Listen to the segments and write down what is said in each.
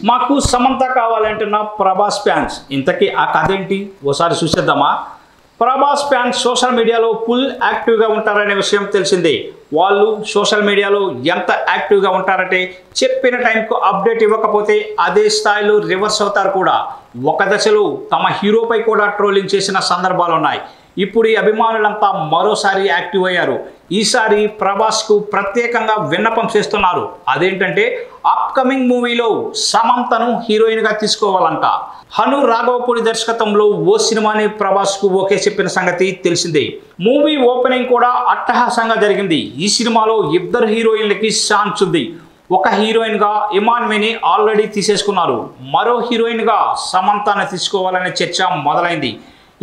మాకు సమంత కావాలంటున్న ప్రభాస్ ఫ్యాన్స్ ఇంతకీ ఆ కథ ఏంటి ఓసారి చూసేద్దామా. ప్రభాస్ ఫ్యాన్స్ సోషల్ మీడియాలో ఫుల్ యాక్టివ్గా ఉంటారనే విషయం తెలిసిందే. వాళ్ళు సోషల్ మీడియాలో ఎంత యాక్టివ్గా ఉంటారంటే చెప్పిన టైంకు అప్డేట్ ఇవ్వకపోతే అదే స్థాయిలో రివర్స్ అవుతారు కూడా. ఒక దశలో తమ హీరోపై కూడా ట్రోలింగ్ చేసిన సందర్భాలు ఉన్నాయి. ఇప్పుడు ఈ అభిమానులంతా మరోసారి యాక్టివ్ అయ్యారు. ఈసారి ప్రభాస్కు ప్రత్యేకంగా విన్నపం చేస్తున్నారు. అదేంటంటే అప్కమింగ్ మూవీలో సమంతను హీరోయిన్గా తీసుకోవాలంట. హను రాఘవపూడి దర్శకత్వంలో ఓ సినిమాని ప్రభాస్కు ఓకే చెప్పిన సంగతి తెలిసిందే. మూవీ ఓపెనింగ్ కూడా అట్టహాసంగా జరిగింది. ఈ సినిమాలో ఇద్దరు హీరోయిన్లకి ఛాన్స్ ఉంది. ఒక హీరోయిన్గా ఇమాన్విని ఆల్రెడీ తీసేసుకున్నారు. మరో హీరోయిన్గా సమంతను తీసుకోవాలనే చర్చ మొదలైంది.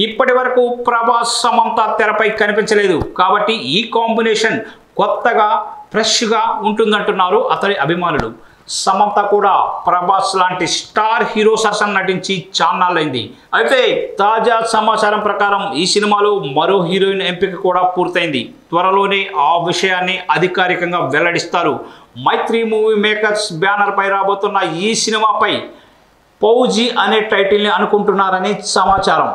ఇప్పటి వరకు ప్రభాస్ సమంత తెరపై కనిపించలేదు కాబట్టి ఈ కాంబినేషన్ కొత్తగా ఫ్రెష్గా ఉంటుందంటున్నారు అతడి అభిమానులు. సమంత కూడా ప్రభాస్ లాంటి స్టార్ హీరో సరసన నటించి చాన్నాళ్ళైంది. అయితే తాజా సమాచారం ప్రకారం ఈ సినిమాలో మరో హీరోయిన్ ఎంపిక కూడా పూర్తయింది. త్వరలోనే ఆ విషయాన్ని అధికారికంగా వెల్లడిస్తారు. మైత్రి మూవీ మేకర్స్ బ్యానర్ పై రాబోతున్న ఈ సినిమాపై ఫౌజీ అనే టైటిల్ని అనుకుంటున్నారని సమాచారం.